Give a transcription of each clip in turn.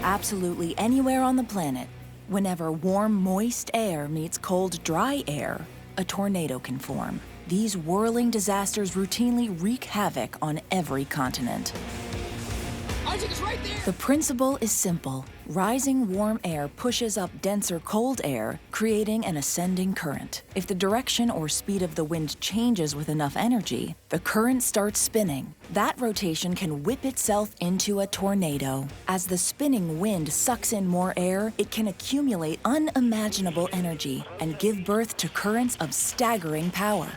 Absolutely anywhere on the planet, whenever warm, moist air meets cold, dry air, a tornado can form. These whirling disasters routinely wreak havoc on every continent. Isaac is right there! The principle is simple. Rising warm air pushes up denser cold air, creating an ascending current. If the direction or speed of the wind changes with enough energy, the current starts spinning. That rotation can whip itself into a tornado. As the spinning wind sucks in more air, it can accumulate unimaginable energy and give birth to currents of staggering power.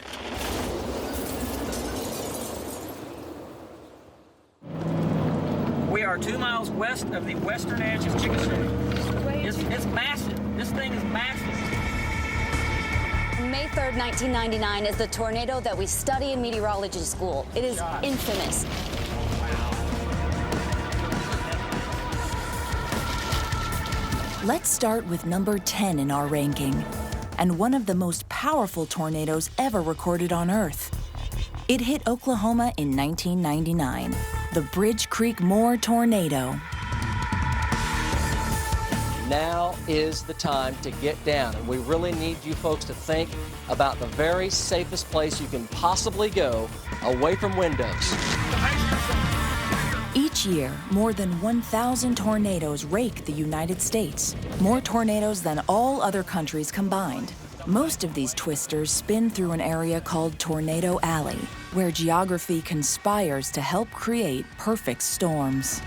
We are 2 miles west of the western edge of Chickasha. It's massive. This thing is massive. May 3rd, 1999 is the tornado that we study in meteorology school. It is infamous. Let's start with number 10 in our ranking, and one of the most powerful tornadoes ever recorded on Earth. It hit Oklahoma in 1999, the Bridge Creek Moore tornado. Now is the time to get down, and we really need you folks to think about the very safest place you can possibly go away from windows. Each year, more than 1,000 tornadoes rake the United States, more tornadoes than all other countries combined. Most of these twisters spin through an area called Tornado Alley, where geography conspires to help create perfect storms.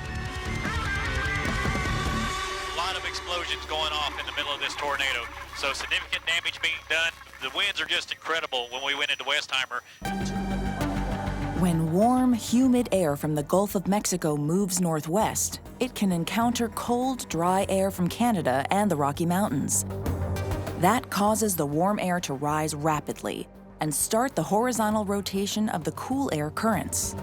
A lot of explosions going off in the middle of this tornado, so significant damage being done. The winds are just incredible when we went into Westheimer. When warm, humid air from the Gulf of Mexico moves northwest, it can encounter cold, dry air from Canada and the Rocky Mountains. That causes the warm air to rise rapidly and start the horizontal rotation of the cool air currents.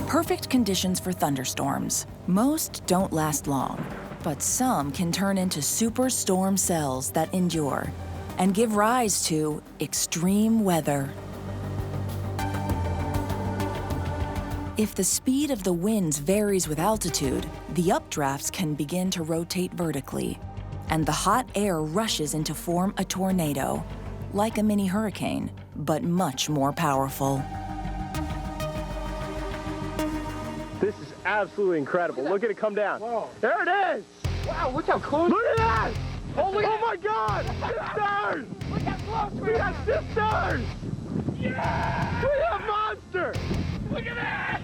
Perfect conditions for thunderstorms. Most don't last long, but some can turn into superstorm cells that endure and give rise to extreme weather. If the speed of the winds varies with altitude, the updrafts can begin to rotate vertically, and the hot air rushes in to form a tornado, like a mini hurricane, but much more powerful. This is absolutely incredible. Look at it come down. Whoa. There it is! Wow, look how close. Look at that! Oh my God! Sisters! Look how close We have sisters! Yeah! We have monster! Look at that!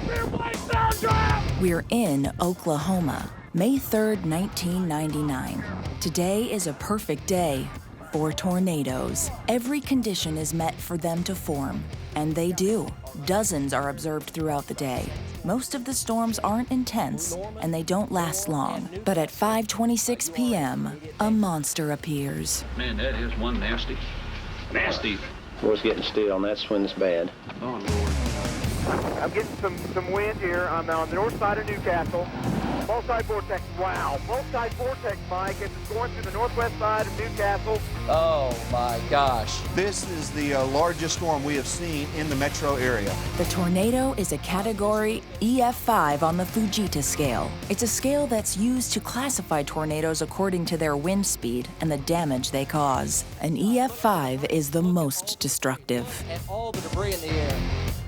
Rear blade downdraft! We're in Oklahoma, May 3rd, 1999. Today is a perfect day for tornadoes. Every condition is met for them to form, and they do. Dozens are observed throughout the day. Most of the storms aren't intense, and they don't last long. But at 5:26 p.m., a monster appears. Man, that is one nasty. Nasty. What's getting still, and that's when it's bad. Oh, Lord. I'm getting some wind here. I'm on the north side of Newcastle. Multi-vortex, wow. Multi-vortex, Mike, and it's going through the northwest side of Newcastle. Oh my gosh. This is the largest storm we have seen in the metro area. The tornado is a category EF5 on the Fujita scale. It's a scale that's used to classify tornadoes according to their wind speed and the damage they cause. An EF5 is the most destructive. And all the debris in the air.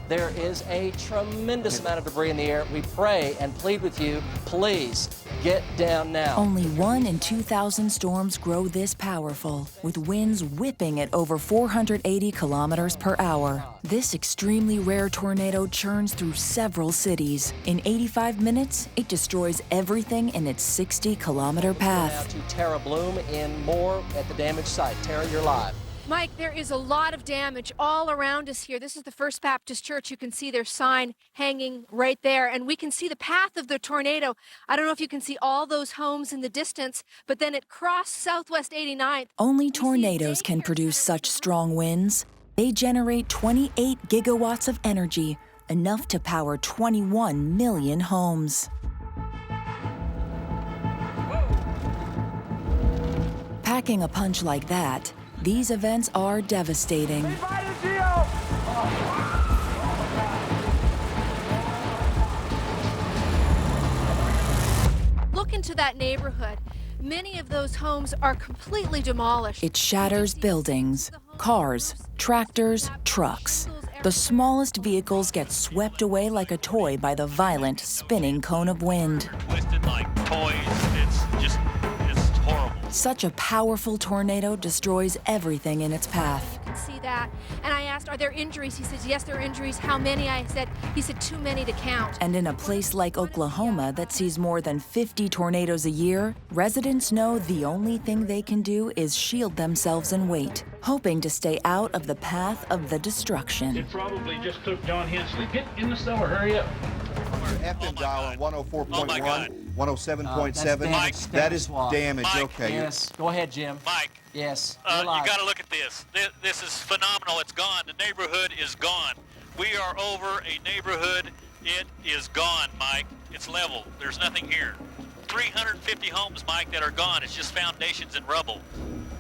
There is a tremendous amount of debris in the air. We pray and plead with you, please get down now. Only 1 in 2,000 storms grow this powerful, with winds whipping at over 480 kilometers per hour. This extremely rare tornado churns through several cities. In 85 minutes, it destroys everything in its 60-kilometer path. Now to Tara Bloom in Moore at the damage site. Tara, you're live. Mike, there is a lot of damage all around us here. This is the First Baptist Church. You can see their sign hanging right there, and we can see the path of the tornado. I don't know if you can see all those homes in the distance, but then it crossed Southwest 89th. Only tornadoes can produce such strong winds. They generate 28 gigawatts of energy, enough to power 21 million homes. Packing a punch like that, these events are devastating. into that neighborhood. Many of those homes are completely demolished. It shatters buildings, cars, tractors, trucks. The smallest vehicles get swept away like a toy by the violent, spinning cone of wind. Twisted like toys. It's horrible. Such a powerful tornado destroys everything in its path. You can see that. And I asked, are there injuries? He says, yes, there are injuries. How many? He said, too many to count. And in a place like Oklahoma that sees more than 50 tornadoes a year, residents know the only thing they can do is shield themselves and wait, hoping to stay out of the path of the destruction. It probably just took John Hensley. Get in the cellar, hurry up. FM dial on 104.1, Oh my God. 107.7. That is damage, Mike, okay. Yes. Go ahead, Jim. Mike, Yes. you you're live. got to look at this. This is phenomenal. It's gone. The neighborhood is gone. We are over a neighborhood. It is gone, Mike. It's level. There's nothing here. 350 homes, Mike, that are gone. It's just foundations and rubble.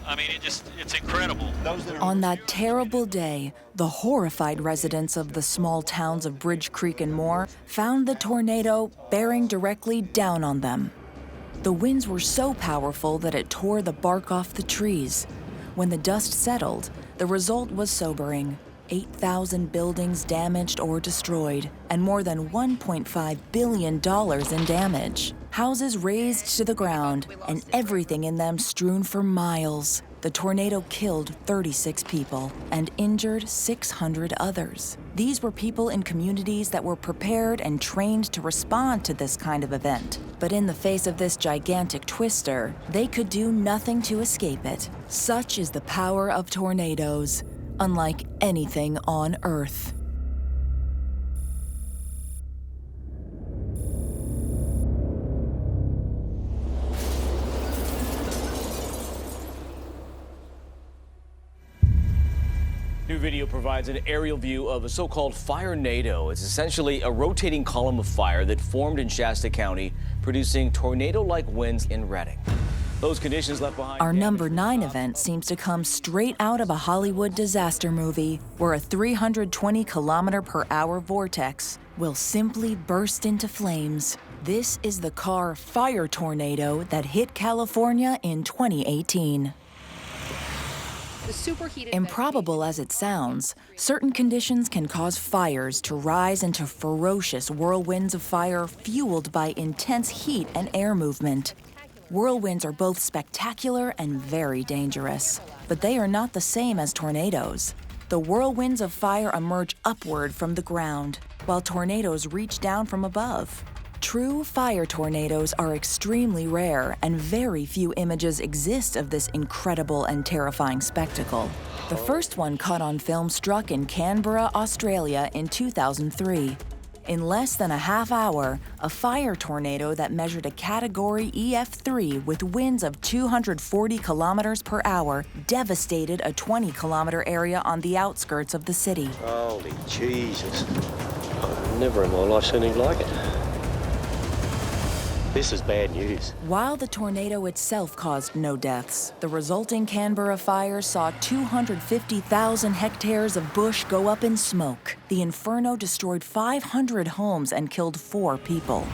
I mean, it's incredible. On that terrible day, the horrified residents of the small towns of Bridge Creek and more found the tornado bearing directly down on them. The winds were so powerful that it tore the bark off the trees. When the dust settled, the result was sobering. 8,000 buildings damaged or destroyed, and more than $1.5 billion in damage. Houses razed to the ground, and everything in them strewn for miles. The tornado killed 36 people and injured 600 others. These were people in communities that were prepared and trained to respond to this kind of event. But in the face of this gigantic twister, they could do nothing to escape it. Such is the power of tornadoes, unlike anything on Earth. New video provides an aerial view of a so-called fire-nado. It's essentially a rotating column of fire that formed in Shasta County, producing tornado-like winds in Redding. Those conditions left behind... Our number 9 event seems to come straight out of a Hollywood disaster movie, where a 320-kilometer-per-hour vortex will simply burst into flames. This is the car fire tornado that hit California in 2018. Improbable as it sounds, certain conditions can cause fires to rise into ferocious whirlwinds of fire fueled by intense heat and air movement. Whirlwinds are both spectacular and very dangerous, but they are not the same as tornadoes. The whirlwinds of fire emerge upward from the ground, while tornadoes reach down from above. True fire tornadoes are extremely rare, and very few images exist of this incredible and terrifying spectacle. The first one caught on film struck in Canberra, Australia in 2003. In less than a half hour, a fire tornado that measured a category EF5 with winds of 240 kilometers per hour devastated a 20-kilometer area on the outskirts of the city. Holy Jesus. I've never in my life seen anything like it. This is bad news. While the tornado itself caused no deaths, the resulting Canberra fire saw 250,000 hectares of bush go up in smoke. The inferno destroyed 500 homes and killed 4 people.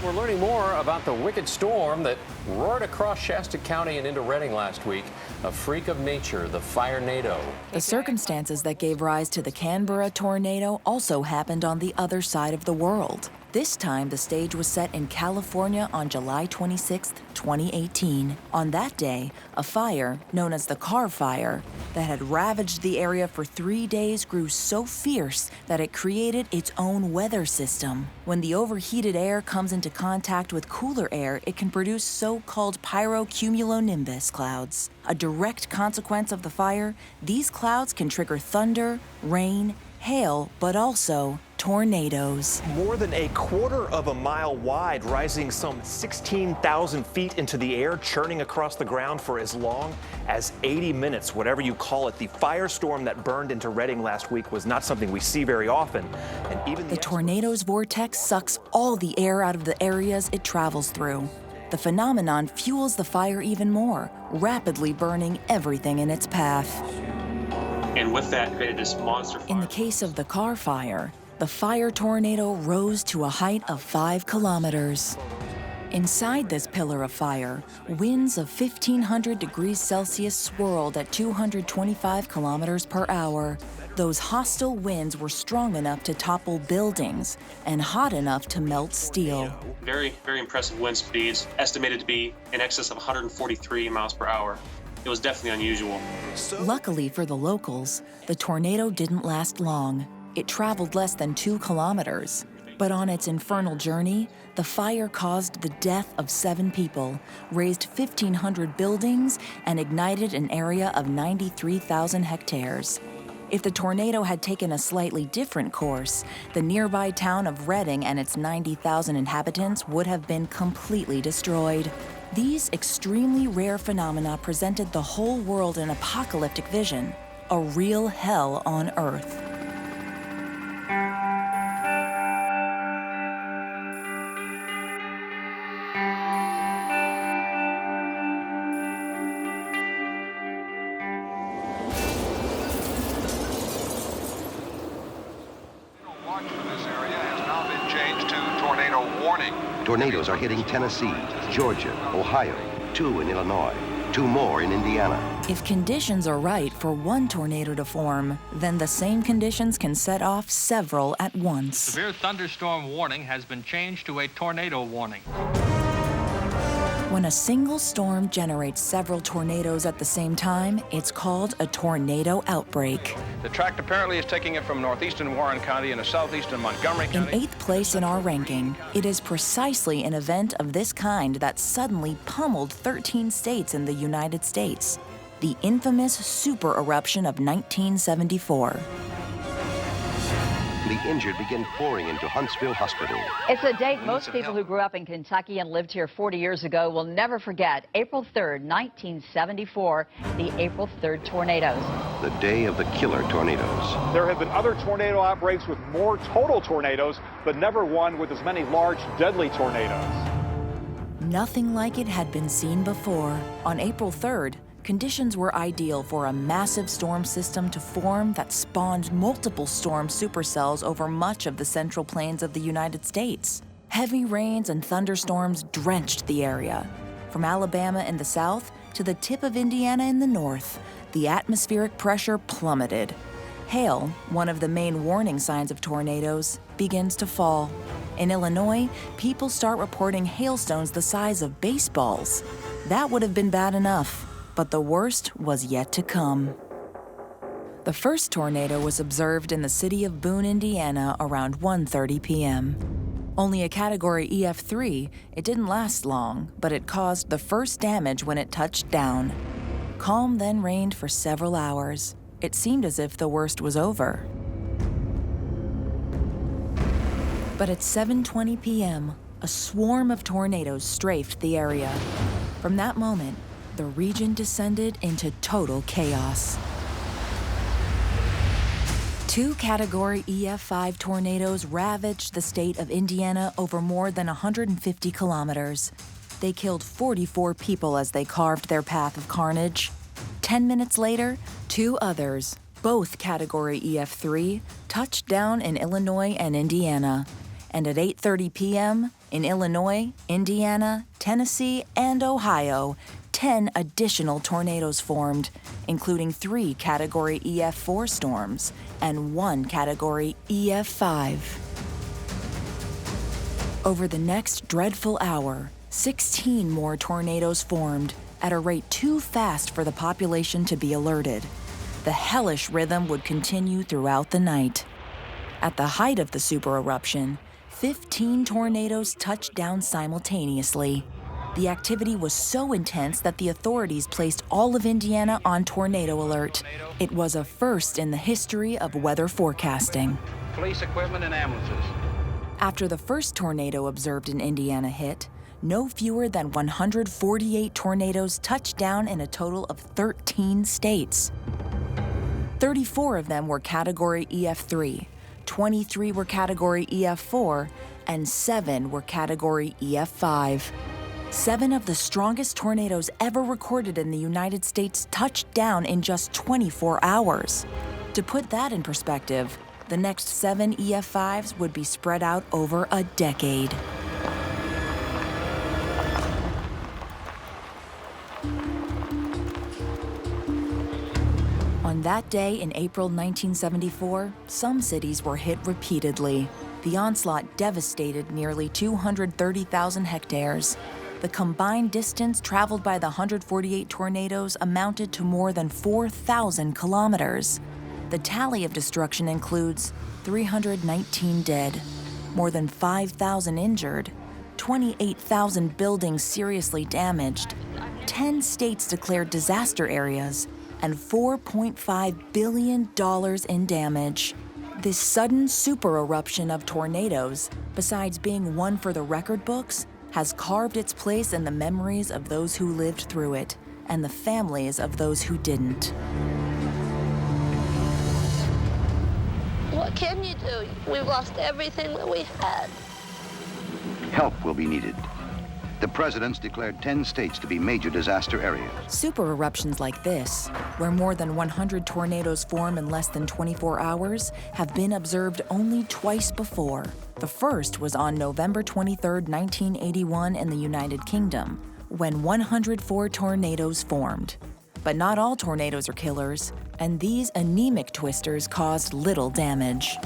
We're learning more about the wicked storm that roared across Shasta County and into Redding last week. A freak of nature, the fire-nado. The circumstances that gave rise to the Canberra tornado also happened on the other side of the world. This time, the stage was set in California on July 26, 2018. On that day, a fire, known as the Car Fire, that had ravaged the area for 3 days grew so fierce that it created its own weather system. When the overheated air comes into contact with cooler air, it can produce so-called pyrocumulonimbus clouds. A direct consequence of the fire, these clouds can trigger thunder, rain, hail, but also tornadoes. More than a quarter of a mile wide, rising some 16,000 feet into the air, churning across the ground for as long as 80 minutes, whatever you call it. The firestorm that burned into Redding last week was not something we see very often. And even the tornado's vortex sucks all the air out of the areas it travels through. The phenomenon fuels the fire even more, rapidly burning everything in its path. And with that, created this monster fire. In the case of the Car Fire, the fire tornado rose to a height of 5 kilometers. Inside this pillar of fire, winds of 1,500 degrees Celsius swirled at 225 kilometers per hour. Those hostile winds were strong enough to topple buildings and hot enough to melt steel. Very, very impressive wind speeds, estimated to be in excess of 143 miles per hour. It was definitely unusual. Luckily for the locals, the tornado didn't last long. It traveled less than 2 kilometers. But on its infernal journey, the fire caused the death of 7 people, razed 1,500 buildings, and ignited an area of 93,000 hectares. If the tornado had taken a slightly different course, the nearby town of Redding and its 90,000 inhabitants would have been completely destroyed. These extremely rare phenomena presented the whole world an apocalyptic vision, a real hell on Earth. Tornadoes are hitting Tennessee, Georgia, Ohio, 2 in Illinois, 2 more in Indiana. If conditions are right for one tornado to form, then the same conditions can set off several at once. Severe thunderstorm warning has been changed to a tornado warning. When a single storm generates several tornadoes at the same time, it's called a tornado outbreak. The tract apparently is taking it from northeastern Warren County into southeastern Montgomery County. In 8th place in our ranking, it is precisely an event of this kind that suddenly pummeled 13 states in the United States. The infamous super eruption of 1974. The injured begin pouring into Huntsville Hospital. It's a date most people who grew up in Kentucky and lived here 40 years ago will never forget. April 3rd, 1974, the April 3rd tornadoes. The day of the killer tornadoes. There have been other tornado outbreaks with more total tornadoes, but never one with as many large, deadly tornadoes. Nothing like it had been seen before. On April 3rd, conditions were ideal for a massive storm system to form that spawned multiple storm supercells over much of the central plains of the United States. Heavy rains and thunderstorms drenched the area. From Alabama in the south to the tip of Indiana in the north, the atmospheric pressure plummeted. Hail, one of the main warning signs of tornadoes, begins to fall. In Illinois, people start reporting hailstones the size of baseballs. That would have been bad enough. But the worst was yet to come. The first tornado was observed in the city of Boone, Indiana around 1:30 p.m. Only a category EF5, it didn't last long, but it caused the first damage when it touched down. Calm then reigned for several hours. It seemed as if the worst was over. But at 7:20 p.m., a swarm of tornadoes strafed the area. From that moment, the region descended into total chaos. 2 Category EF5 tornadoes ravaged the state of Indiana over more than 150 kilometers. They killed 44 people as they carved their path of carnage. 10 minutes later, 2 others, both Category EF3, touched down in Illinois and Indiana. And at 8:30 p.m., in Illinois, Indiana, Tennessee, and Ohio, 10 additional tornadoes formed, including 3 Category EF4 storms and 1 Category EF5. Over the next dreadful hour, 16 more tornadoes formed at a rate too fast for the population to be alerted. The hellish rhythm would continue throughout the night. At the height of the super eruption, 15 tornadoes touched down simultaneously. The activity was so intense that the authorities placed all of Indiana on tornado alert. It was a first in the history of weather forecasting. Police equipment and ambulances. After the first tornado observed in Indiana hit, no fewer than 148 tornadoes touched down in a total of 13 states. 34 of them were Category EF3, 23 were Category EF4, and 7 were Category EF5. 7 of the strongest tornadoes ever recorded in the United States touched down in just 24 hours. To put that in perspective, the next 7 EF5s would be spread out over a decade. From that day in April 1974, some cities were hit repeatedly. The onslaught devastated nearly 230,000 hectares. The combined distance traveled by the 148 tornadoes amounted to more than 4,000 kilometers. The tally of destruction includes 319 dead, more than 5,000 injured, 28,000 buildings seriously damaged, 10 states declared disaster areas, and $4.5 billion in damage. This sudden super eruption of tornadoes, besides being one for the record books, has carved its place in the memories of those who lived through it and the families of those who didn't. What can you do? We've lost everything that we had. Help will be needed. The president's declared 10 states to be major disaster areas. Super eruptions like this, where more than 100 tornadoes form in less than 24 hours, have been observed only twice before. The first was on November 23, 1981 in the United Kingdom, when 104 tornadoes formed. But not all tornadoes are killers, and these anemic twisters caused little damage.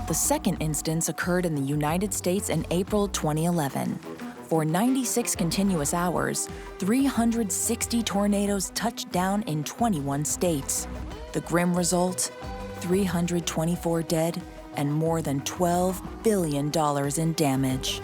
The second instance occurred in the United States in April 2011. For 96 continuous hours, 360 tornadoes touched down in 21 states. The grim result? 324 dead and more than $12 billion in damage.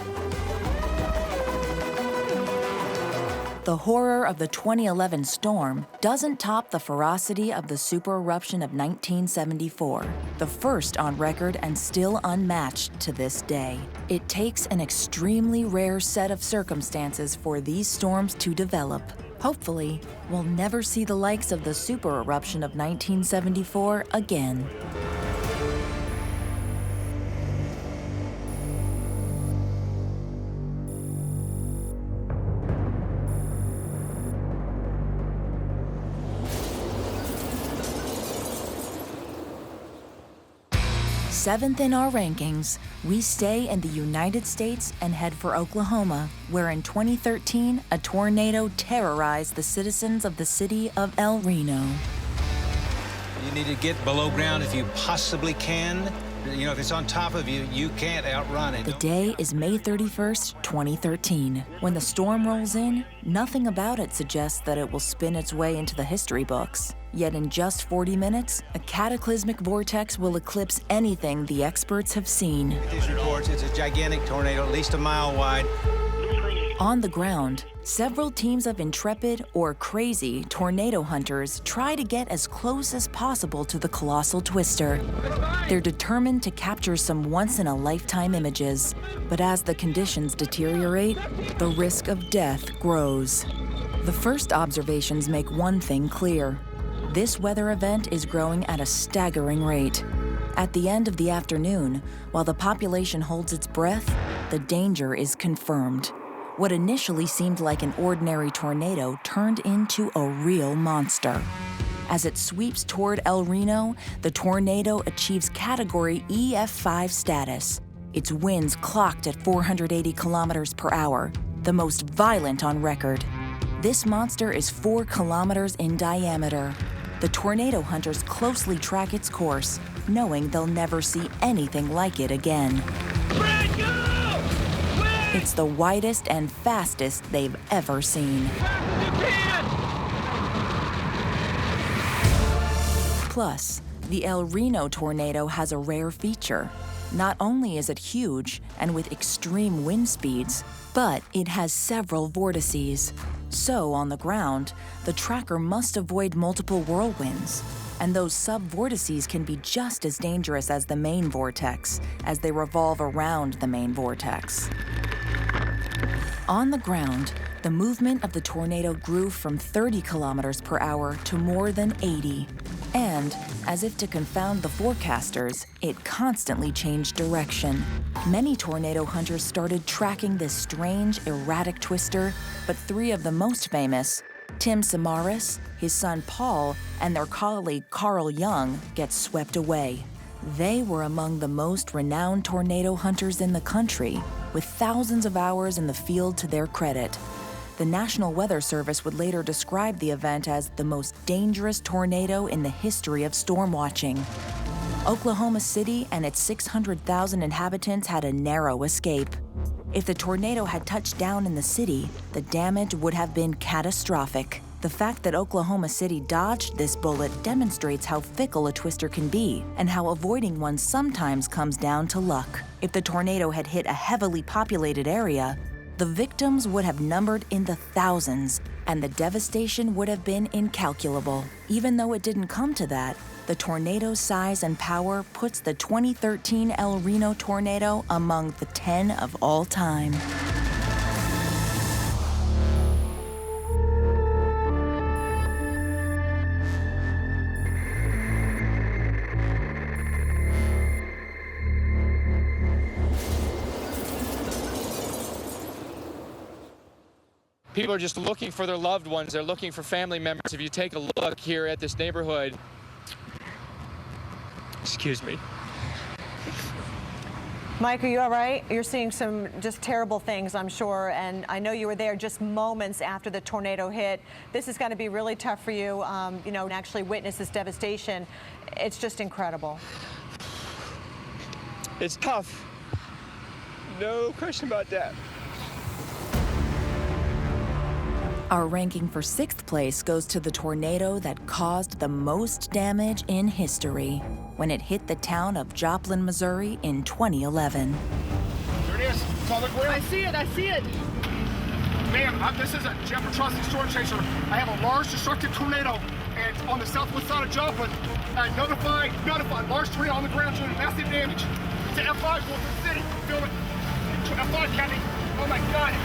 The horror of the 2011 storm doesn't top the ferocity of the super eruption of 1974, the first on record and still unmatched to this day. It takes an extremely rare set of circumstances for these storms to develop. Hopefully, we'll never see the likes of the super eruption of 1974 again. Seventh in our rankings, we stay in the United States and head for Oklahoma, where in 2013, a tornado terrorized the citizens of the city of El Reno. You need to get below ground if you possibly can. You know, if it's on top of you, you can't outrun it. The day is May 31st, 2013. When the storm rolls in, nothing about it suggests that it will spin its way into the history books. Yet in just 40 minutes, a cataclysmic vortex will eclipse anything the experts have seen. These reports, it's a gigantic tornado, at least a mile wide. On the ground, several teams of intrepid or crazy tornado hunters try to get as close as possible to the colossal twister. They're determined to capture some once-in-a-lifetime images, but as the conditions deteriorate, the risk of death grows. The first observations make one thing clear. This weather event is growing at a staggering rate. At the end of the afternoon, while the population holds its breath, the danger is confirmed. What initially seemed like an ordinary tornado turned into a real monster. As it sweeps toward El Reno, the tornado achieves category EF5 status. Its winds clocked at 480 kilometers per hour, the most violent on record. This monster is 4 kilometers in diameter. The tornado hunters closely track its course, knowing they'll never see anything like it again. It's the widest and fastest they've ever seen. Plus, the El Reno tornado has a rare feature. Not only is it huge and with extreme wind speeds, but it has several vortices. So, on the ground, the tracker must avoid multiple whirlwinds. And those sub-vortices can be just as dangerous as the main vortex, as they revolve around the main vortex. On the ground, the movement of the tornado grew from 30 kilometers per hour to more than 80. And, as if to confound the forecasters, it constantly changed direction. Many tornado hunters started tracking this strange, erratic twister, but 3 of the most famous, Tim Samaras, his son Paul, and their colleague Carl Young, get swept away. They were among the most renowned tornado hunters in the country, with thousands of hours in the field to their credit. The National Weather Service would later describe the event as the most dangerous tornado in the history of storm watching. Oklahoma City and its 600,000 inhabitants had a narrow escape. If the tornado had touched down in the city, the damage would have been catastrophic. The fact that Oklahoma City dodged this bullet demonstrates how fickle a twister can be and how avoiding one sometimes comes down to luck. If the tornado had hit a heavily populated area, the victims would have numbered in the thousands, and the devastation would have been incalculable. Even though it didn't come to that, the tornado's size and power puts the 2013 El Reno tornado among the 10 of all time. People are just looking for their loved ones. They're looking for family members. If you take a look here at this neighborhood, excuse me. Mike, are you all right? You're seeing some just terrible things, I'm sure, and I know you were there just moments after the tornado hit. This is going to be really tough for you, you know, to actually witness this devastation. It's just incredible. It's tough. No question about that. Our ranking for 6th place goes to the tornado that caused the most damage in history when it hit the town of Joplin, Missouri in 2011. There it is. It's on the ground. I see it. I see it. Ma'am, this is a Jeff Petrosky storm chaser. I have a large destructive tornado, and it's on the southwest side of Joplin. Notify. Large tornado on the ground doing massive damage. It's an EF5 going through the city. Feel it. EF5 Captain. Oh my God.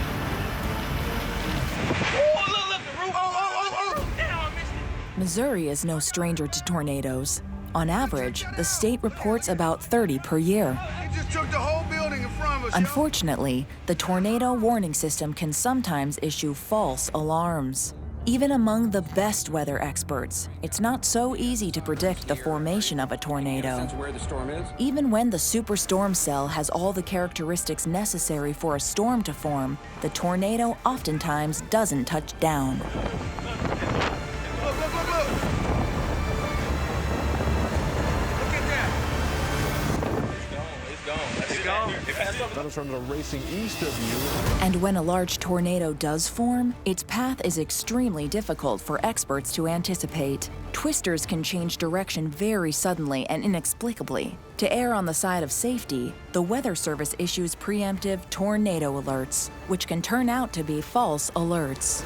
Oh, look, the roof. Oh. Damn, I missed it. Missouri is no stranger to tornadoes. On average, the state reports about 30 per year. It just took the whole building in front of us. Unfortunately, the tornado warning system can sometimes issue false alarms. Even among the best weather experts, it's not so easy to predict the formation of a tornado. Where the storm is? Even when the superstorm cell has all the characteristics necessary for a storm to form, the tornado oftentimes doesn't touch down. Thunderstorms are racing east of you. And when a large tornado does form, its path is extremely difficult for experts to anticipate. Twisters can change direction very suddenly and inexplicably. To err on the side of safety, the Weather Service issues preemptive tornado alerts, which can turn out to be false alerts.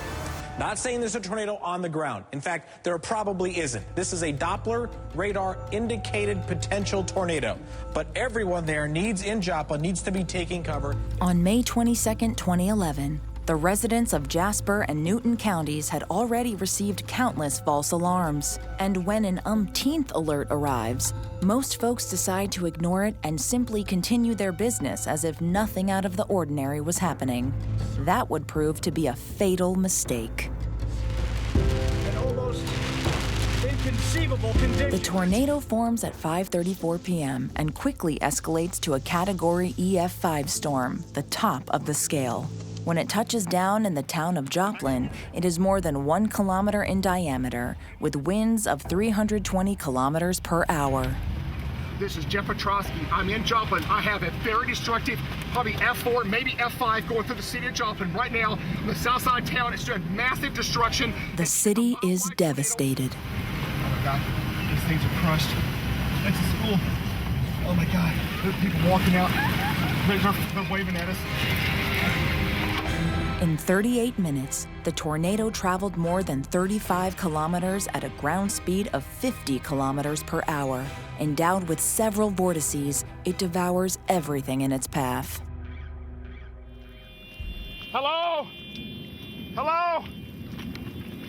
Not saying there's a tornado on the ground. In fact, there probably isn't. This is a Doppler radar indicated potential tornado. But everyone there in Joplin needs to be taking cover. On May 22, 2011, the residents of Jasper and Newton counties had already received countless false alarms. And when an umpteenth alert arrives, most folks decide to ignore it and simply continue their business as if nothing out of the ordinary was happening. That would prove to be a fatal mistake. An almost inconceivable condition. The tornado forms at 5:34 p.m. and quickly escalates to a Category EF5 storm, the top of the scale. When it touches down in the town of Joplin, it is more than 1 kilometer in diameter, with winds of 320 kilometers per hour. This is Jeff Petrosky. I'm in Joplin. I have a very destructive, probably F4, maybe F5 going through the city of Joplin right now. On the south side of town, it's doing massive destruction. The city is devastated. Oh my God, these things are crushed. It's a school. Oh my God, there's people walking out. They're waving at us. In 38 minutes, the tornado traveled more than 35 kilometers at a ground speed of 50 kilometers per hour. Endowed with several vortices, it devours everything in its path. Hello? Hello?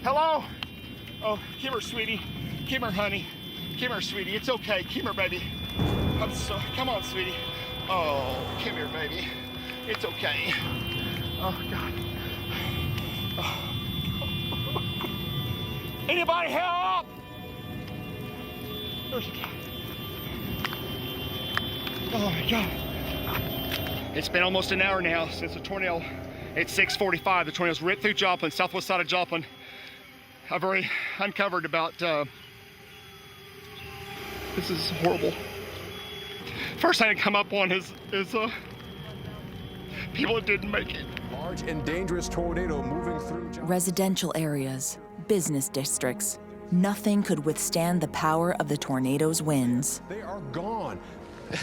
Hello? Oh, come here, sweetie. Come here, honey. Come here, sweetie. It's okay. Come here, baby. Come on, sweetie. Oh, come here, baby. It's okay. Oh, God. Oh. Anybody help? There's a guy. Oh, my God. It's been almost an hour now since the tornado At 6:45, the tornadoes ripped through Joplin, southwest side of Joplin. I've already uncovered about, this is horrible. First thing to come up on is people that didn't make it. Large and dangerous tornado moving through residential areas, business districts. Nothing could withstand the power of the tornado's winds. They are gone.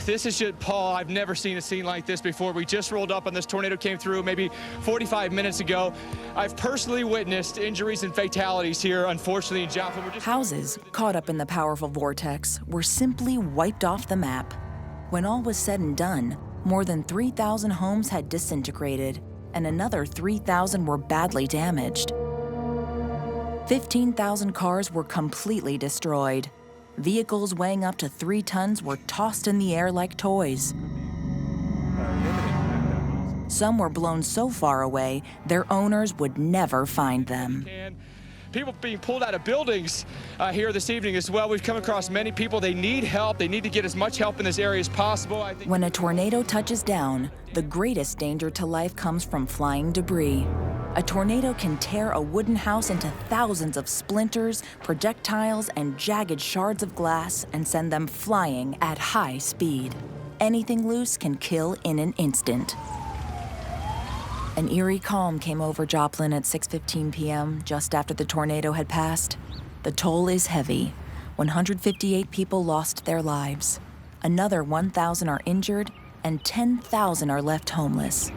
This is just, Paul, I've never seen a scene like this before. We just rolled up and this tornado came through maybe 45 minutes ago. I've personally witnessed injuries and fatalities here, unfortunately, in Joplin. Houses, caught up in the powerful vortex, were simply wiped off the map. When all was said and done, more than 3,000 homes had disintegrated, and another 3,000 were badly damaged. 15,000 cars were completely destroyed. Vehicles weighing up to 3 tons were tossed in the air like toys. Some were blown so far away, their owners would never find them. People being pulled out of buildings here this evening as well. We've come across many people. They need help. They need to get as much help in this area as possible. When a tornado touches down, the greatest danger to life comes from flying debris. A tornado can tear a wooden house into thousands of splinters, projectiles, and jagged shards of glass and send them flying at high speed. Anything loose can kill in an instant. An eerie calm came over Joplin at 6:15 p.m., just after the tornado had passed. The toll is heavy. 158 people lost their lives. Another 1,000 are injured, and 10,000 are left homeless.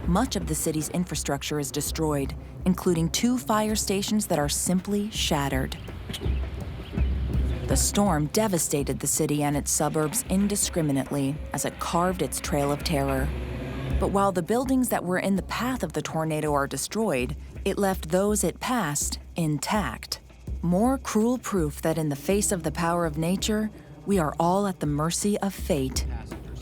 Much of the city's infrastructure is destroyed, including 2 fire stations that are simply shattered. The storm devastated the city and its suburbs indiscriminately as it carved its trail of terror. But while the buildings that were in the path of the tornado are destroyed, it left those it passed intact. More cruel proof that in the face of the power of nature, we are all at the mercy of fate.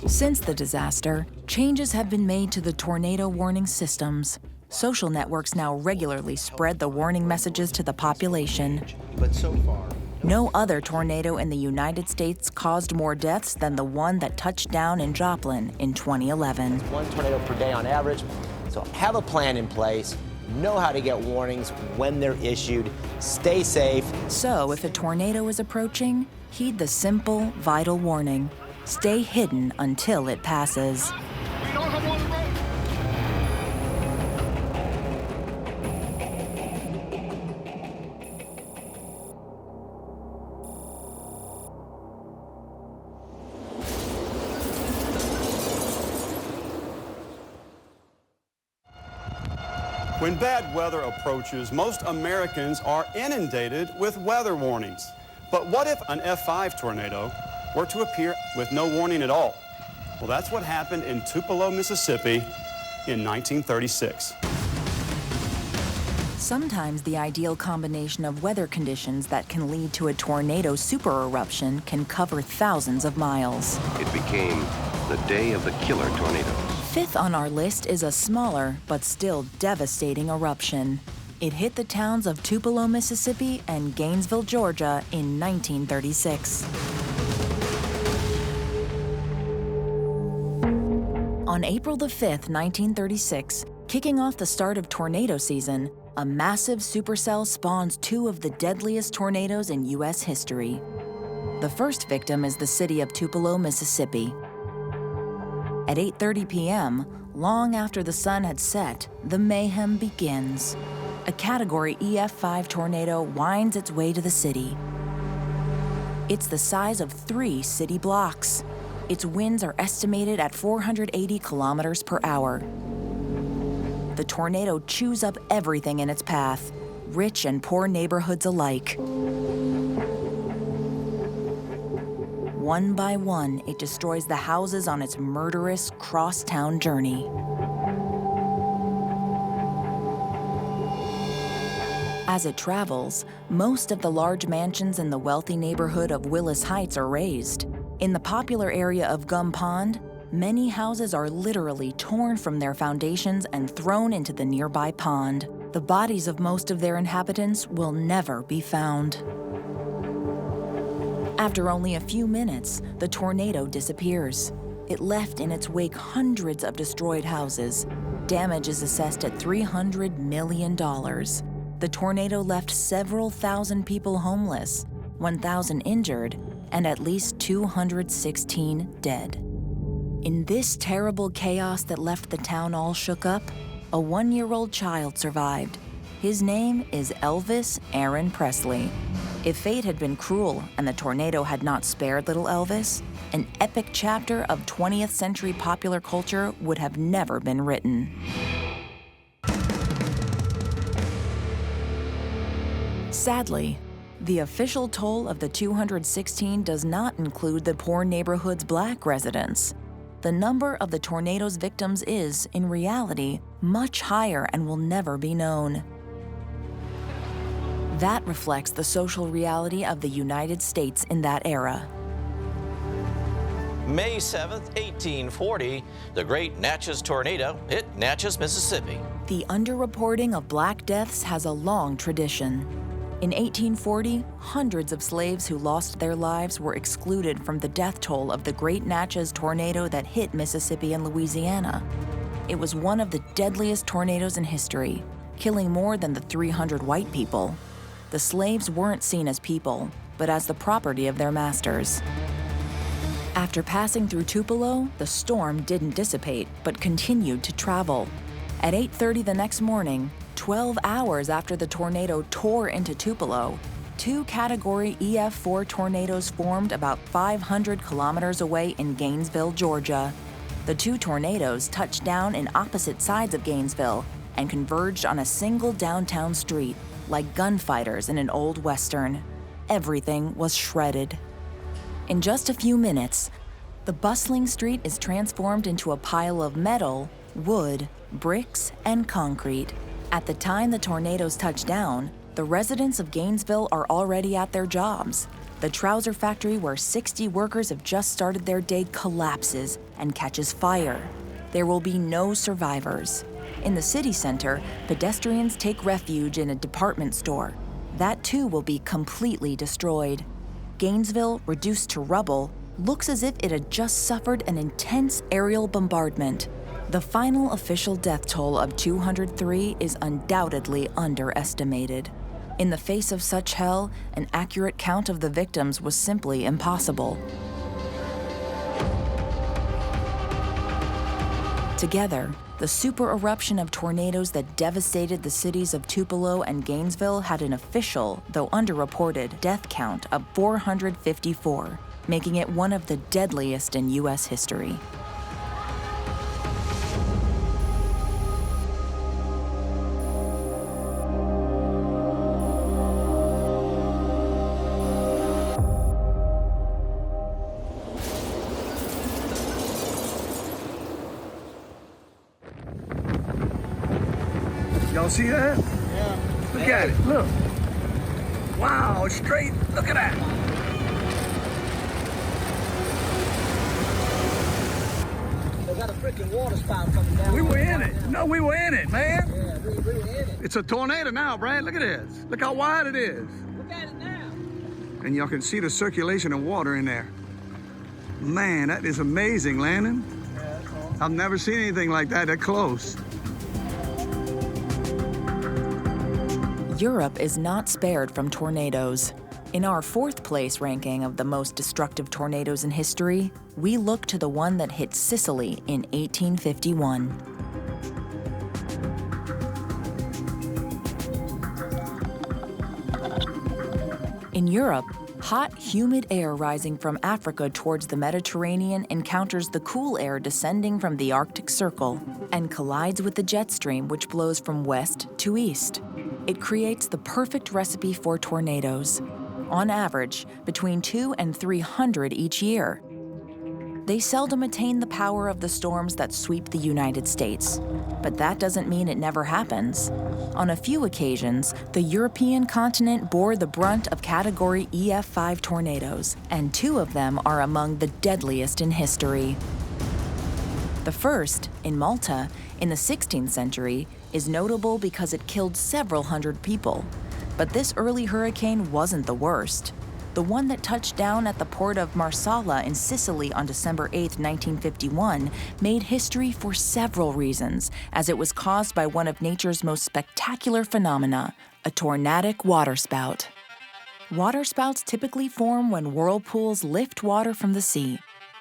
Since the disaster, changes have been made to the tornado warning systems. Social networks now regularly spread the warning messages to the population. But so far, no other tornado in the United States caused more deaths than the one that touched down in Joplin in 2011. 1 tornado per day on average. So have a plan in place, know how to get warnings when they're issued, stay safe. So if a tornado is approaching, heed the simple, vital warning. Stay hidden until it passes. We don't have one road. When bad weather approaches, most Americans are inundated with weather warnings. But what if an F5 tornado were to appear with no warning at all? Well, that's what happened in Tupelo, Mississippi in 1936. Sometimes the ideal combination of weather conditions that can lead to a tornado super eruption can cover thousands of miles. It became the day of the killer tornado. 5th on our list is a smaller but still devastating eruption. It hit the towns of Tupelo, Mississippi and Gainesville, Georgia in 1936. On April the 5th, 1936, kicking off the start of tornado season, a massive supercell spawns 2 of the deadliest tornadoes in U.S. history. The first victim is the city of Tupelo, Mississippi. At 8:30 p.m., long after the sun had set, the mayhem begins. A category EF5 tornado winds its way to the city. It's the size of 3 city blocks. Its winds are estimated at 480 kilometers per hour. The tornado chews up everything in its path, rich and poor neighborhoods alike. One by one, it destroys the houses on its murderous cross-town journey. As it travels, most of the large mansions in the wealthy neighborhood of Willis Heights are razed. In the popular area of Gum Pond, many houses are literally torn from their foundations and thrown into the nearby pond. The bodies of most of their inhabitants will never be found. After only a few minutes, the tornado disappears. It left in its wake hundreds of destroyed houses. Damage is assessed at $300 million. The tornado left several thousand people homeless, 1,000 injured, and at least 216 dead. In this terrible chaos that left the town all shook up, a 1-year-old child survived. His name is Elvis Aaron Presley. If fate had been cruel and the tornado had not spared little Elvis, an epic chapter of 20th century popular culture would have never been written. Sadly, the official toll of the 216 does not include the poor neighborhood's Black residents. The number of the tornado's victims is, in reality, much higher and will never be known. That reflects the social reality of the United States in that era. May 7th, 1840, the Great Natchez Tornado hit Natchez, Mississippi. The underreporting of Black deaths has a long tradition. In 1840, hundreds of slaves who lost their lives were excluded from the death toll of the Great Natchez Tornado that hit Mississippi and Louisiana. It was one of the deadliest tornadoes in history, killing more than the 300 white people. The slaves weren't seen as people, but as the property of their masters. After passing through Tupelo, the storm didn't dissipate, but continued to travel. At 8:30 the next morning, 12 hours after the tornado tore into Tupelo, 2 Category EF5 tornadoes formed about 500 kilometers away in Gainesville, Georgia. The 2 tornadoes touched down in opposite sides of Gainesville and converged on a single downtown street, like gunfighters in an old Western. Everything was shredded. In just a few minutes, the bustling street is transformed into a pile of metal, wood, bricks, and concrete. At the time the tornadoes touch down, the residents of Gainesville are already at their jobs. The trouser factory where 60 workers have just started their day collapses and catches fire. There will be no survivors. In the city center, pedestrians take refuge in a department store. That too will be completely destroyed. Gainesville, reduced to rubble, looks as if it had just suffered an intense aerial bombardment. The final official death toll of 203 is undoubtedly underestimated. In the face of such hell, an accurate count of the victims was simply impossible. Together, the super eruption of tornadoes that devastated the cities of Tupelo and Gainesville had an official, though underreported, death count of 454, making it one of the deadliest in U.S. history. Y'all see that? Yeah. Look at it, look. Wow, straight, look at that. They got a freaking water spout coming down. We were in it. No, we were in it, man. Yeah, we were in it. It's a tornado now, Brad. Look at this. Look how wide it is. Look at it now. And y'all can see the circulation of water in there. Man, that is amazing, Landon. Yeah, that's awesome. I've never seen anything like that close. Europe is not spared from tornadoes. In our 4th place ranking of the most destructive tornadoes in history, we look to the one that hit Sicily in 1851. In Europe, hot, humid air rising from Africa towards the Mediterranean encounters the cool air descending from the Arctic Circle and collides with the jet stream which blows from west to east. It creates the perfect recipe for tornadoes. On average, between 200 and 300 each year. They seldom attain the power of the storms that sweep the United States, but that doesn't mean it never happens. On a few occasions, the European continent bore the brunt of Category EF5 tornadoes, and 2 of them are among the deadliest in history. The first, in Malta, in the 16th century, is notable because it killed several hundred people. But this early hurricane wasn't the worst. The one that touched down at the port of Marsala in Sicily on December 8, 1951, made history for several reasons, as it was caused by one of nature's most spectacular phenomena, a tornadic waterspout. Waterspouts typically form when whirlpools lift water from the sea.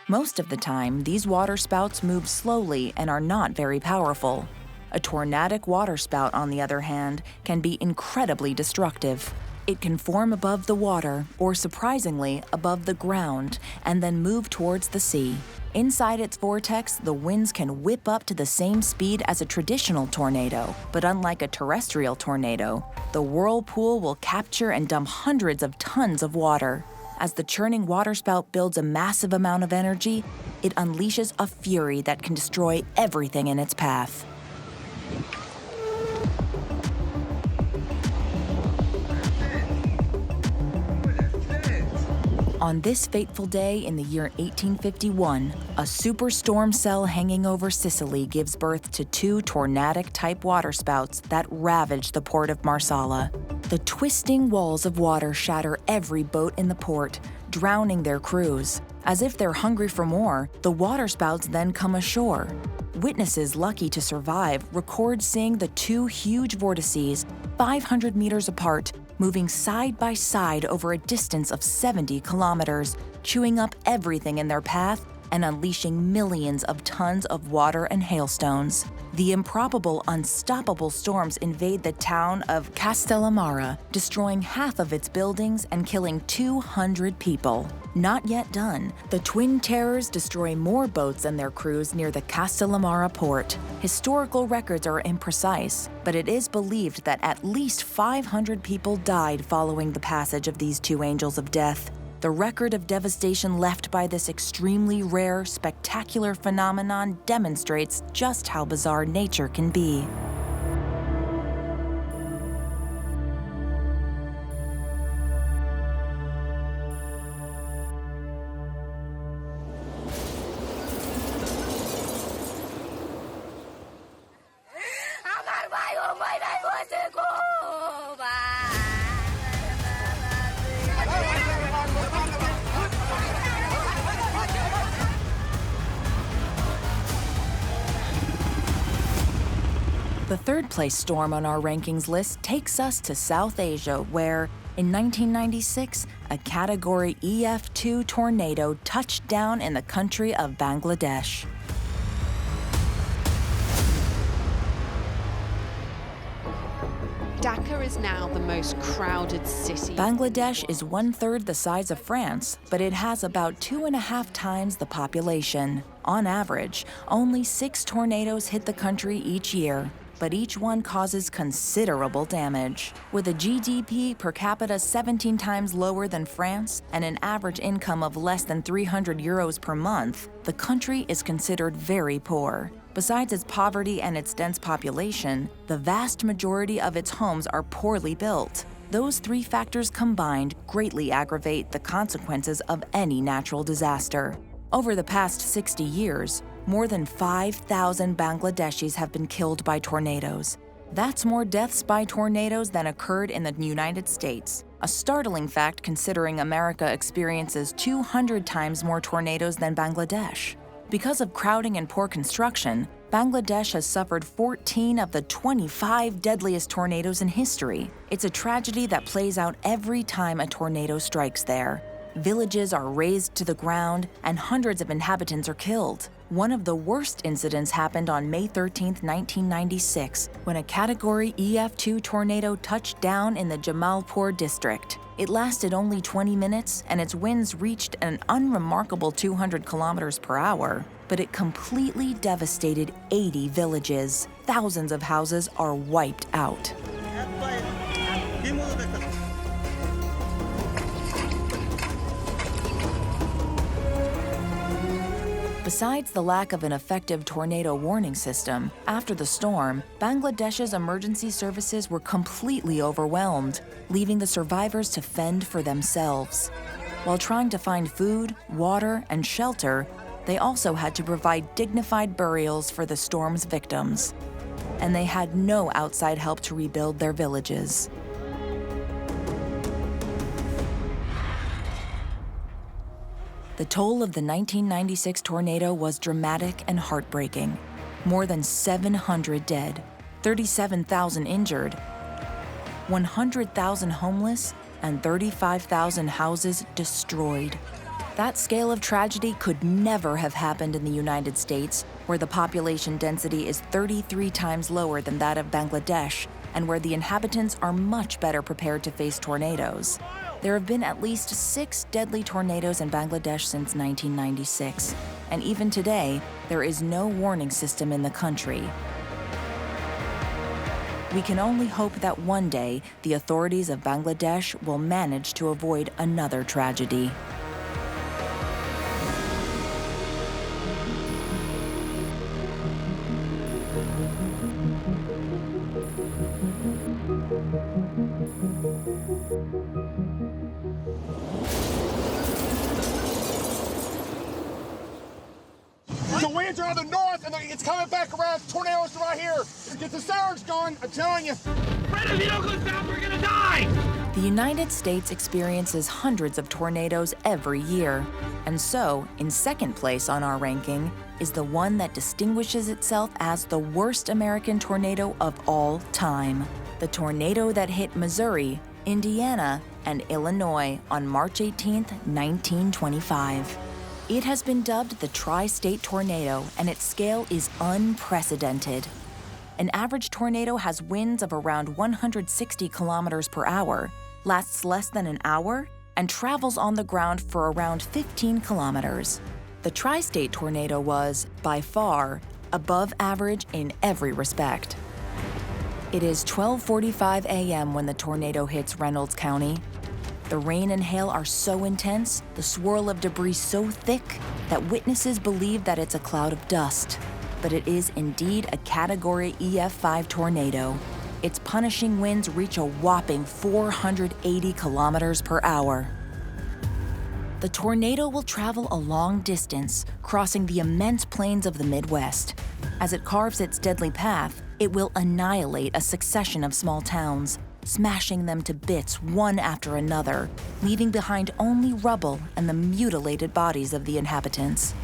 Most of the time, these waterspouts move slowly and are not very powerful. A tornadic waterspout, on the other hand, can be incredibly destructive. It can form above the water, or surprisingly, above the ground, and then move towards the sea. Inside its vortex, the winds can whip up to the same speed as a traditional tornado, but unlike a terrestrial tornado, the whirlpool will capture and dump hundreds of tons of water. As the churning waterspout builds a massive amount of energy, it unleashes a fury that can destroy everything in its path. On this fateful day in the year 1851, a superstorm cell hanging over Sicily gives birth to two tornadic-type waterspouts that ravage the port of Marsala. The twisting walls of water shatter every boat in the port, drowning their crews. As if they're hungry for more, the waterspouts then come ashore. Witnesses lucky to survive record seeing the two huge vortices, 500 meters apart, moving side by side over a distance of 70 kilometers, chewing up everything in their path and unleashing millions of tons of water and hailstones. The improbable, unstoppable storms invade the town of Castellamare, destroying half of its buildings and killing 200 people. Not yet done, the Twin Terrors destroy more boats and their crews near the Castellamare port. Historical records are imprecise, but it is believed that at least 500 people died following the passage of these two angels of death. The record of devastation left by this extremely rare, spectacular phenomenon demonstrates just how bizarre nature can be. The third-place storm on our rankings list takes us to South Asia, where, in 1996, a Category EF5 tornado touched down in the country of Bangladesh. Dhaka is now the most crowded city. Bangladesh is 1/3 the size of France, but it has about 2.5 times the population. On average, only 6 tornadoes hit the country each year, but each one causes considerable damage. With a GDP per capita 17 times lower than France and an average income of less than 300 euros per month, the country is considered very poor. Besides its poverty and its dense population, the vast majority of its homes are poorly built. Those 3 factors combined greatly aggravate the consequences of any natural disaster. Over the past 60 years, more than 5,000 Bangladeshis have been killed by tornadoes. That's more deaths by tornadoes than occurred in the United States, a startling fact considering America experiences 200 times more tornadoes than Bangladesh. Because of crowding and poor construction, Bangladesh has suffered 14 of the 25 deadliest tornadoes in history. It's a tragedy that plays out every time a tornado strikes there. Villages are razed to the ground, and hundreds of inhabitants are killed. One of the worst incidents happened on May 13, 1996, when a Category EF5 tornado touched down in the Jamalpur district. It lasted only 20 minutes, and its winds reached an unremarkable 200 kilometers per hour, but it completely devastated 80 villages. Thousands of houses are wiped out. Besides the lack of an effective tornado warning system, after the storm, Bangladesh's emergency services were completely overwhelmed, leaving the survivors to fend for themselves. While trying to find food, water, and shelter, they also had to provide dignified burials for the storm's victims. And they had no outside help to rebuild their villages. The toll of the 1996 tornado was dramatic and heartbreaking. More than 700 dead, 37,000 injured, 100,000 homeless, and 35,000 houses destroyed. That scale of tragedy could never have happened in the United States, where the population density is 33 times lower than that of Bangladesh, and where the inhabitants are much better prepared to face tornadoes. There have been at least 6 deadly tornadoes in Bangladesh since 1996, and even today, there is no warning system in the country. We can only hope that one day, the authorities of Bangladesh will manage to avoid another tragedy. The winds are on the north, and it's coming back around. Tornadoes right here. Get the sirens going, I'm telling you. Brett, if you don't go stop, we're gonna die! The United States experiences hundreds of tornadoes every year. And so, in second place on our ranking, is the one that distinguishes itself as the worst American tornado of all time. The tornado that hit Missouri, Indiana, and Illinois on March 18, 1925. It has been dubbed the Tri-State Tornado, and its scale is unprecedented. An average tornado has winds of around 160 kilometers per hour, lasts less than an hour, and travels on the ground for around 15 kilometers. The Tri-State Tornado was, by far, above average in every respect. It is 12:45 a.m. when the tornado hits Reynolds County. The rain and hail are so intense, the swirl of debris so thick, that witnesses believe that it's a cloud of dust. But it is indeed a Category EF5 tornado. Its punishing winds reach a whopping 480 kilometers per hour. The tornado will travel a long distance, crossing the immense plains of the Midwest. As it carves its deadly path, it will annihilate a succession of small towns, smashing them to bits one after another, leaving behind only rubble and the mutilated bodies of the inhabitants.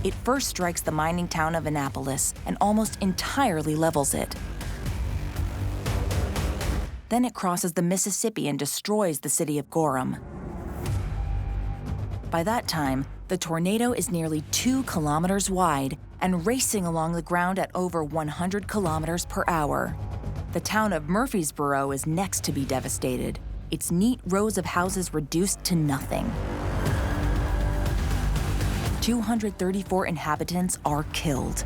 It first strikes the mining town of Annapolis and almost entirely levels it. Then it crosses the Mississippi and destroys the city of Gorham. By that time, the tornado is nearly 2 kilometers wide and racing along the ground at over 100 kilometers per hour. The town of Murfreesboro is next to be devastated, its neat rows of houses reduced to nothing. 234 inhabitants are killed.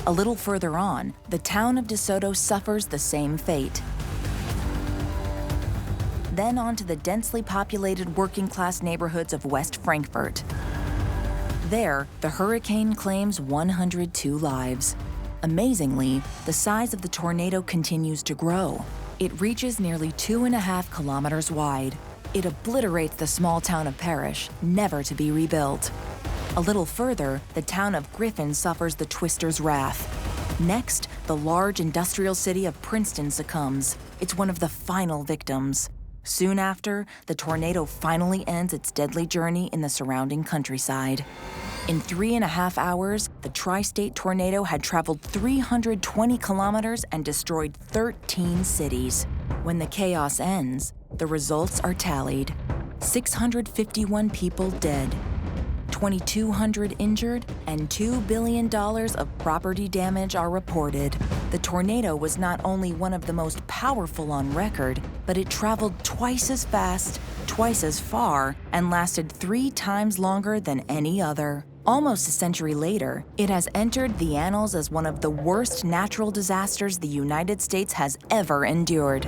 A little further on, the town of DeSoto suffers the same fate. Then on to the densely populated working-class neighborhoods of West Frankfort. There, the hurricane claims 102 lives. Amazingly, the size of the tornado continues to grow. It reaches nearly 2.5 kilometers wide. It obliterates the small town of Parrish, never to be rebuilt. A little further, the town of Griffin suffers the twister's wrath. Next, the large industrial city of Princeton succumbs. It's one of the final victims. Soon after, the tornado finally ends its deadly journey in the surrounding countryside. In 3.5 hours, the Tri-State Tornado had traveled 320 kilometers and destroyed 13 cities. When the chaos ends, the results are tallied. 651 people dead, 2,200 injured, and $2 billion of property damage are reported. The tornado was not only one of the most powerful on record, but it traveled twice as fast, twice as far, and lasted 3 times longer than any other. Almost a century later, it has entered the annals as one of the worst natural disasters the United States has ever endured.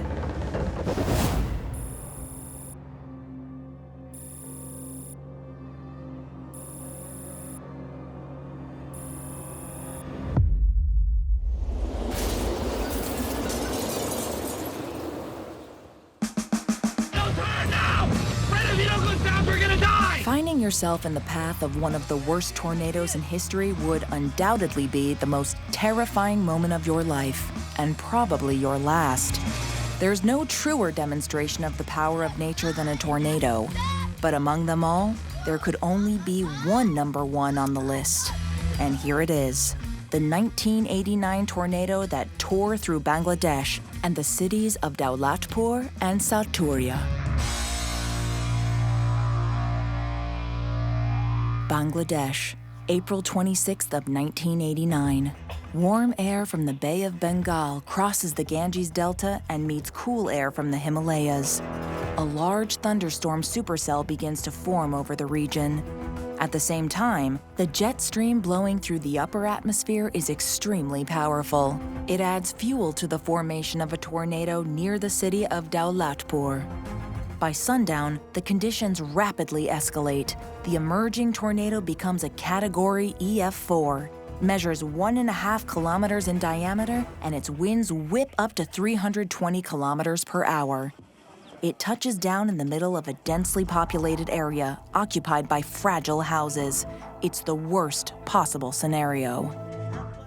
Finding yourself in the path of one of the worst tornadoes in history would undoubtedly be the most terrifying moment of your life, and probably your last. There's no truer demonstration of the power of nature than a tornado, but among them all, there could only be one number one on the list. And here it is, the 1989 tornado that tore through Bangladesh and the cities of Daulatpur and Saturya. Bangladesh, April 26th of 1989. Warm air from the Bay of Bengal crosses the Ganges Delta and meets cool air from the Himalayas. A large thunderstorm supercell begins to form over the region. At the same time, the jet stream blowing through the upper atmosphere is extremely powerful. It adds fuel to the formation of a tornado near the city of Daulatpur. By sundown, the conditions rapidly escalate. The emerging tornado becomes a category EF5, measures 1.5 kilometers in diameter, and its winds whip up to 320 kilometers per hour. It touches down in the middle of a densely populated area occupied by fragile houses. It's the worst possible scenario.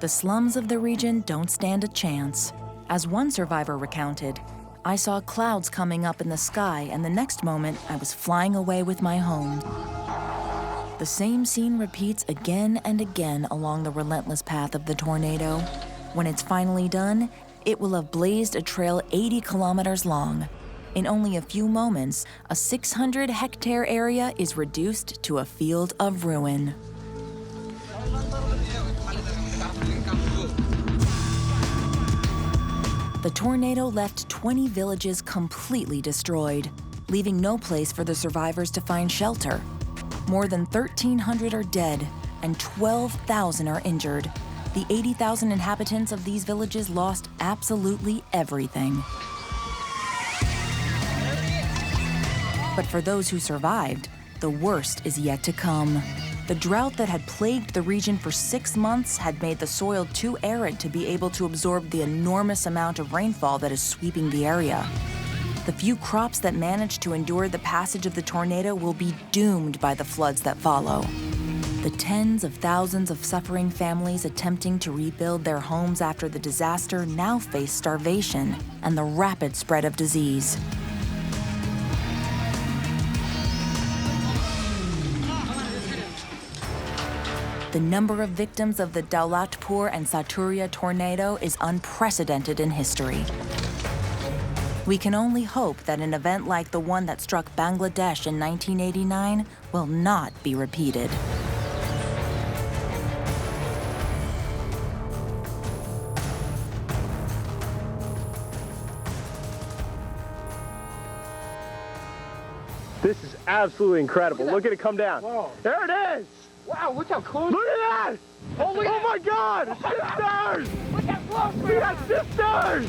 The slums of the region don't stand a chance. As one survivor recounted, I saw clouds coming up in the sky, and the next moment I was flying away with my home. The same scene repeats again and again along the relentless path of the tornado. When it's finally done, it will have blazed a trail 80 kilometers long. In only a few moments, a 600-hectare area is reduced to a field of ruin. The tornado left 20 villages completely destroyed, leaving no place for the survivors to find shelter. More than 1,300 are dead, and 12,000 are injured. The 80,000 inhabitants of these villages lost absolutely everything. But for those who survived, the worst is yet to come. The drought that had plagued the region for 6 months had made the soil too arid to be able to absorb the enormous amount of rainfall that is sweeping the area. The few crops that managed to endure the passage of the tornado will be doomed by the floods that follow. The tens of thousands of suffering families attempting to rebuild their homes after the disaster now face starvation and the rapid spread of disease. The number of victims of the Daulatpur and Saturya tornado is unprecedented in history. We can only hope that an event like the one that struck Bangladesh in 1989 will not be repeated. This is absolutely incredible. Look at it come down. Whoa. There it is. Wow, look how close. Look at that. Oh my God. Sisters. Look how close we got sisters.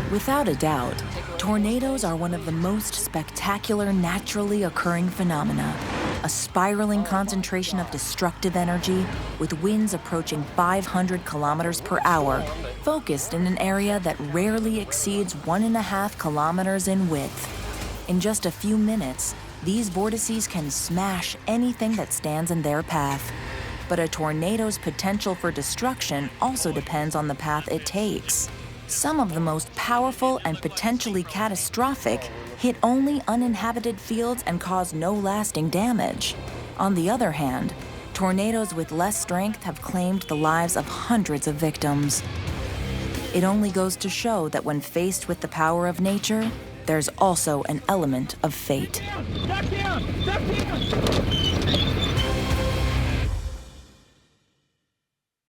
Without a doubt, tornadoes are one of the most spectacular naturally occurring phenomena. A spiraling concentration of destructive energy with winds approaching 500 kilometers per hour, focused in an area that rarely exceeds 1.5 kilometers in width. In just a few minutes, these vortices can smash anything that stands in their path. But a tornado's potential for destruction also depends on the path it takes. Some of the most powerful and potentially catastrophic hit only uninhabited fields and cause no lasting damage. On the other hand, tornadoes with less strength have claimed the lives of hundreds of victims. It only goes to show that when faced with the power of nature, there's also an element of fate. Step down! Step down!